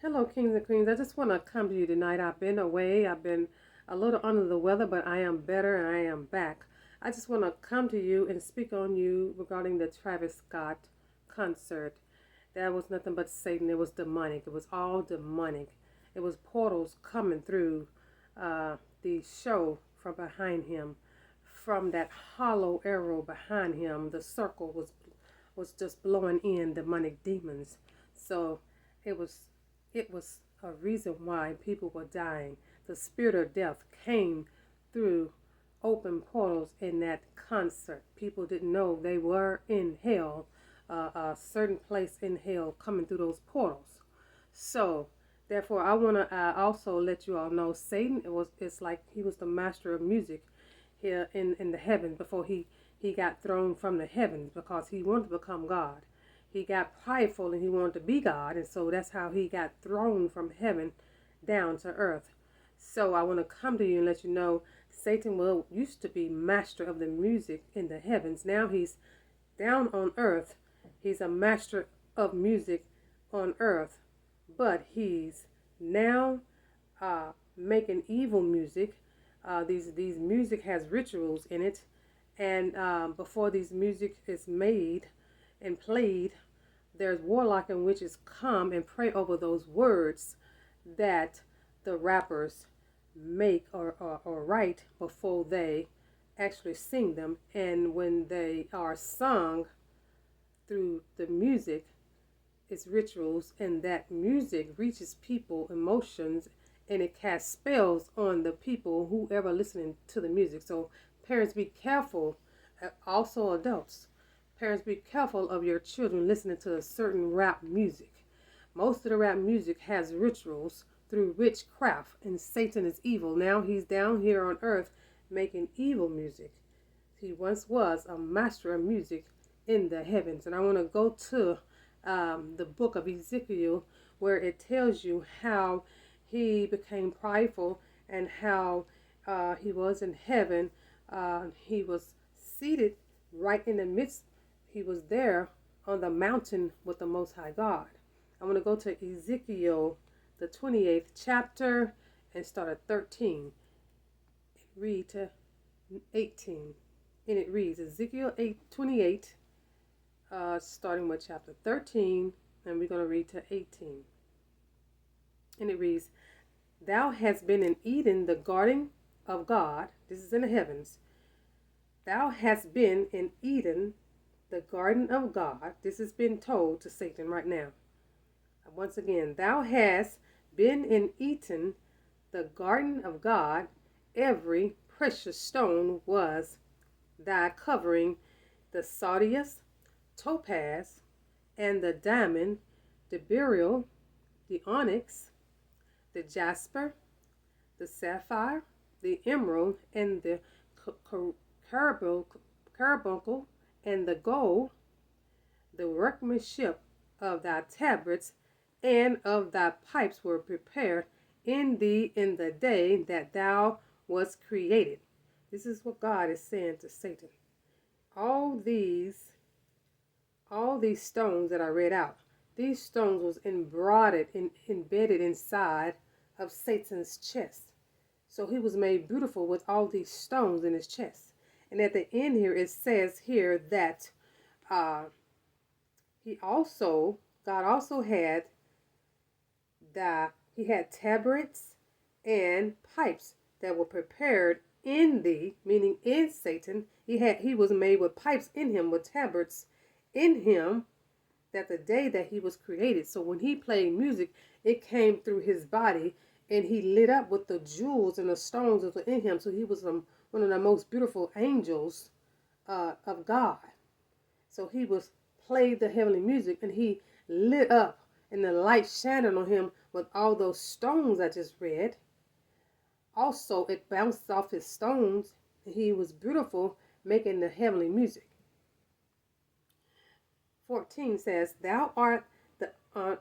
Hello, kings and queens. I just want to come to you tonight. I've been away. I've been a little under the weather, but I am better and I am back. I just want to come to you and speak on you regarding the Travis Scott concert. That was nothing but Satan. It was demonic. It was all demonic. It was portals coming through the show from behind him. From that hollow arrow behind him, the circle was just blowing in demonic demons. So it was it was a reason why people were dying. The spirit of death came through open portals in that concert. People didn't know they were in hell, a certain place in hell coming through those portals. So, therefore, I want to also let you all know Satan. It's like he was the master of music here in the heavens before he got thrown from the heavens because he wanted to become God. He got prideful and he wanted to be God, and so that's how he got thrown from heaven down to earth. So I want to come to you and let you know Satan used to be master of the music in the heavens. Now he's down on earth. He's a master of music on earth, but he's now making evil music. These music has rituals in it, and before these music is made and played, there's warlock and witches come and pray over those words that the rappers make or write before they actually sing them. And when they are sung through the music, it's rituals, and that music reaches people emotions and it casts spells on the people whoever listening to the music. So parents, be careful. Also adults, parents, be careful of your children listening to a certain rap music. Most of the rap music has rituals through witchcraft, and Satan is evil. Now he's down here on earth making evil music. He once was a master of music in the heavens. And I want to go to the book of Ezekiel, where it tells you how he became prideful and how he was in heaven. He was seated right in the midst. He was there on the mountain with the Most High God. I want to go to Ezekiel, the 28th chapter, and start at 13. Read to 18. And it reads Ezekiel 28, starting with chapter 13, and we're going to read to 18. And it reads, Thou hast been in Eden, the garden of God. This is in the heavens. Thou hast been in Eden, the garden of God. This has been told to Satan right now. Once again, thou hast been in Eden, the garden of God. Every precious stone was thy covering, the sardius, topaz, and the diamond, the beryl, the onyx, the jasper, the sapphire, the emerald, and the carbuncle, and the gold, the workmanship of thy tabrets and of thy pipes were prepared in thee in the day that thou wast created. This is what God is saying to Satan. All these stones that I read out, these stones was embedded inside of Satan's chest. So he was made beautiful with all these stones in his chest. And at the end here, it says here that God also had he had tabrets and pipes that were prepared in thee, meaning in Satan. He was made with pipes in him, with tabrets in him, that the day that he was created. So when he played music, it came through his body, and he lit up with the jewels and the stones that were in him. So he was one of the most beautiful angels of God. So he played the heavenly music, and he lit up, and the light shined on him with all those stones I just read. Also, it bounced off his stones, and he was beautiful, making the heavenly music. 14 says, Thou art the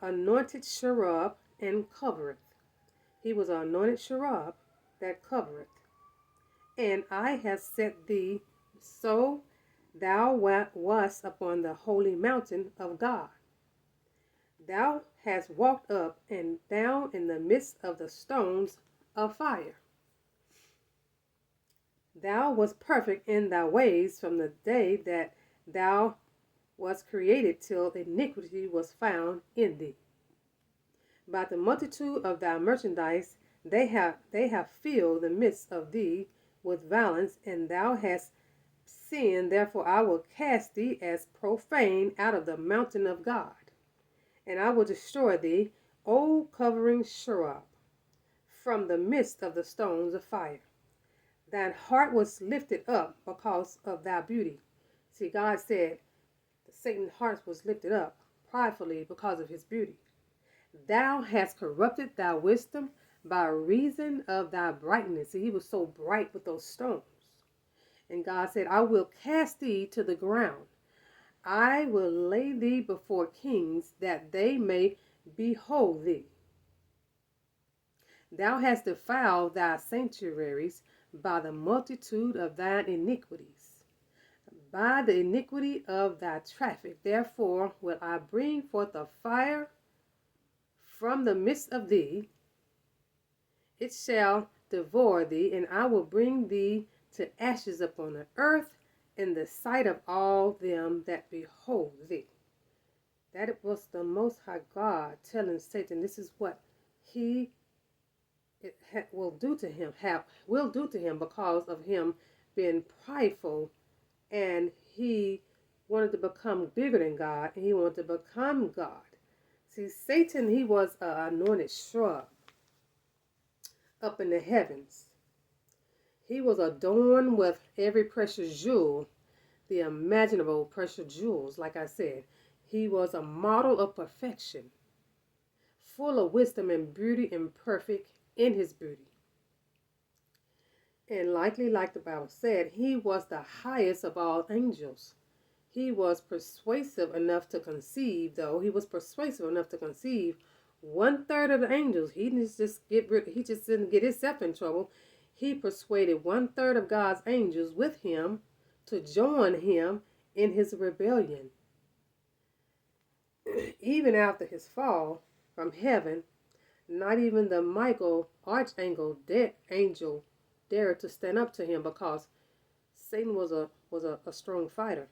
anointed cherub and covereth. He was an anointed cherub that covereth. And I have set thee so thou wast upon the holy mountain of God. Thou hast walked up and down in the midst of the stones of fire. Thou wast perfect in thy ways from the day that thou wast created till iniquity was found in thee. By the multitude of thy merchandise they have filled the midst of thee with violence, and thou hast sinned. Therefore I will cast thee as profane out of the mountain of God, and I will destroy thee, O covering cherub, from the midst of the stones of fire. Thine heart was lifted up because of thy beauty. See, God said that Satan's heart was lifted up pridefully because of his beauty. Thou hast corrupted thy wisdom by reason of thy brightness. See, he was so bright with those stones. And God said, I will cast thee to the ground. I will lay thee before kings, that they may behold thee. Thou hast defiled thy sanctuaries by the multitude of thine iniquities, by the iniquity of thy traffic. Therefore will I bring forth a fire from the midst of thee. It shall devour thee, and I will bring thee to ashes upon the earth in the sight of all them that behold thee. That was the Most High God telling Satan this is what he will do to him, because of him being prideful, and he wanted to become bigger than God, and he wanted to become God. See, Satan, he was an anointed shrub up in the heavens. He was adorned with every precious jewel, the imaginable precious jewels. Like I said, he was a model of perfection, full of wisdom and beauty, and perfect in his beauty. And likely, like the Bible said, he was the highest of all angels. He was persuasive enough to conceive, though. He was persuasive enough to conceive 1/3 of the angels. He just didn't get himself in trouble. He persuaded 1/3 of God's angels with him to join him in his rebellion. Even after his fall from heaven, not even the Michael archangel dared to stand up to him, because Satan was a strong fighter.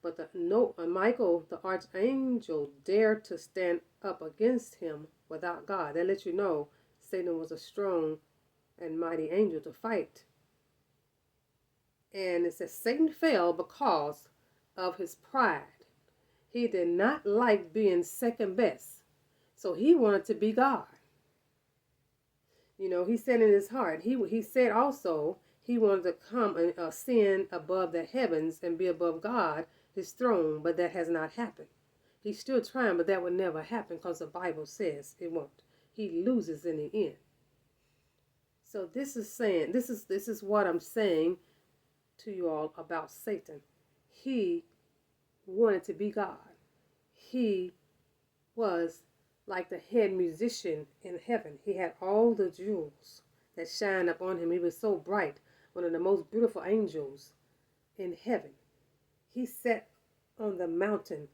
But Michael, the archangel, dared to stand up against him without God. That lets you know Satan was a strong and mighty angel to fight. And it says Satan fell because of his pride. He did not like being second best, so he wanted to be God. You know, he said in his heart, he said also he wanted to come and ascend above the heavens and be above God, his throne, but that has not happened. He's still trying, but that would never happen, because the Bible says it won't. He loses in the end. So this is what I'm saying to you all about Satan. He wanted to be God. He was like the head musician in heaven. He had all the jewels that shine upon him. He was so bright, one of the most beautiful angels in heaven. He sat on the mountain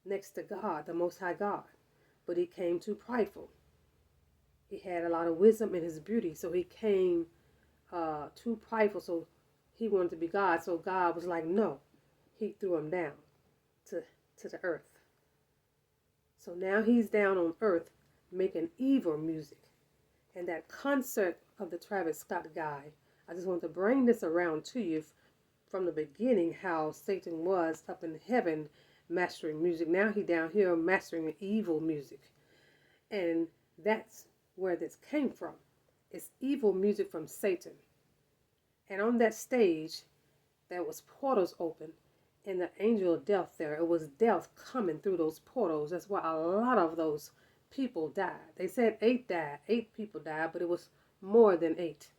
next to God, the Most High God, but he came too prideful. He had a lot of wisdom in his beauty, so he came too prideful, so he wanted to be God. So God was like, no. He threw him down to the earth. So now he's down on earth making evil music. And that concert of the Travis Scott guy, I just want to bring this around to you from the beginning, how Satan was up in heaven mastering music. Now he's down here mastering evil music. And that's where this came from. It's evil music from Satan. And on that stage, there was portals open, and the angel of death there. It was death coming through those portals. That's why a lot of those people died. They said 8 died. 8 people died, but it was more than 8.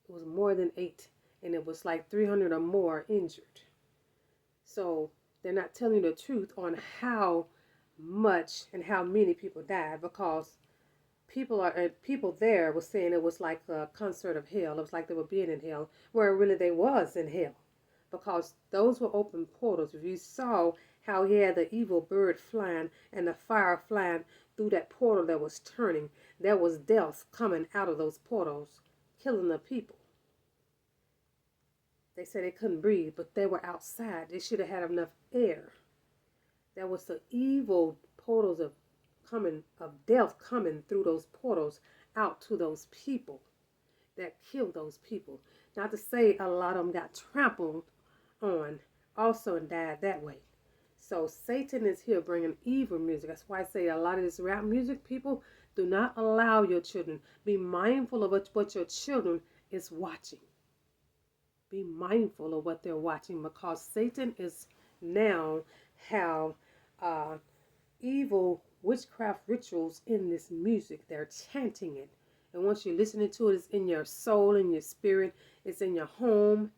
It was more than 8. And it was like 300 or more injured. So they're not telling you the truth on how much and how many people died, because people there were saying it was like a concert of hell. It was like they were being in hell, where really they was in hell, because those were open portals. If you saw how he had the evil bird flying and the fire flying through that portal that was turning. There was death coming out of those portals, killing the people. They said they couldn't breathe, but they were outside. They should have had enough air. There was the evil portals of death coming through those portals out to those people that killed those people. Not to say a lot of them got trampled on also and died that way. So Satan is here bringing evil music. That's why I say a lot of this rap music, people, do not allow your children. Be mindful of what your children is watching. Be mindful of what they're watching, because Satan is now have evil witchcraft rituals in this music. They're chanting it. And once you're listening to it, it's in your soul, in your spirit, it's in your home.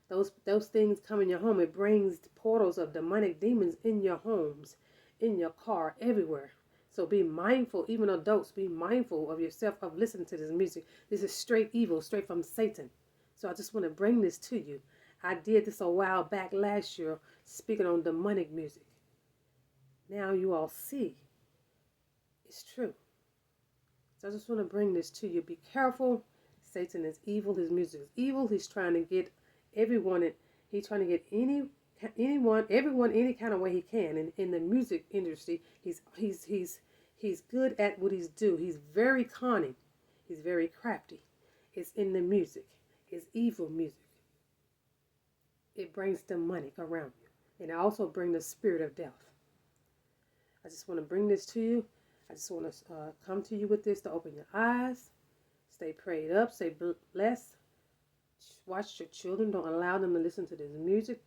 Those things come in your home. It brings portals of demonic demons in your homes, in your car, everywhere. So be mindful, even adults, be mindful of yourself, of listening to this music. This is straight evil, straight from Satan. So I just want to bring this to you. I did this a while back last year, speaking on demonic music. Now you all see it's true. So I just want to bring this to you. Be careful. Satan is evil. His music is evil. He's trying to get everyone. He's trying to get everyone, any kind of way he can. In the music industry, he's good at what he's do. He's very cunning. He's very crafty. It's in the music. It's evil music. It brings demonic around you, and it also brings the spirit of death. I just want to bring this to you. I just want to come to you with this to open your eyes. Stay prayed up. Stay blessed. Watch your children. Don't allow them to listen to this music.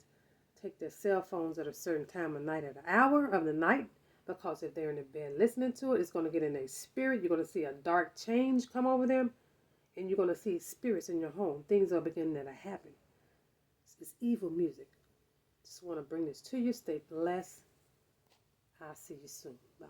Take their cell phones at a certain time of night, at an hour of the night, because if they're in the bed listening to it, it's going to get in their spirit. You're going to see a dark change come over them, and you're going to see spirits in your home. Things are beginning to happen. It's evil music. Just want to bring this to you. Stay blessed. I'll see you soon. Bye.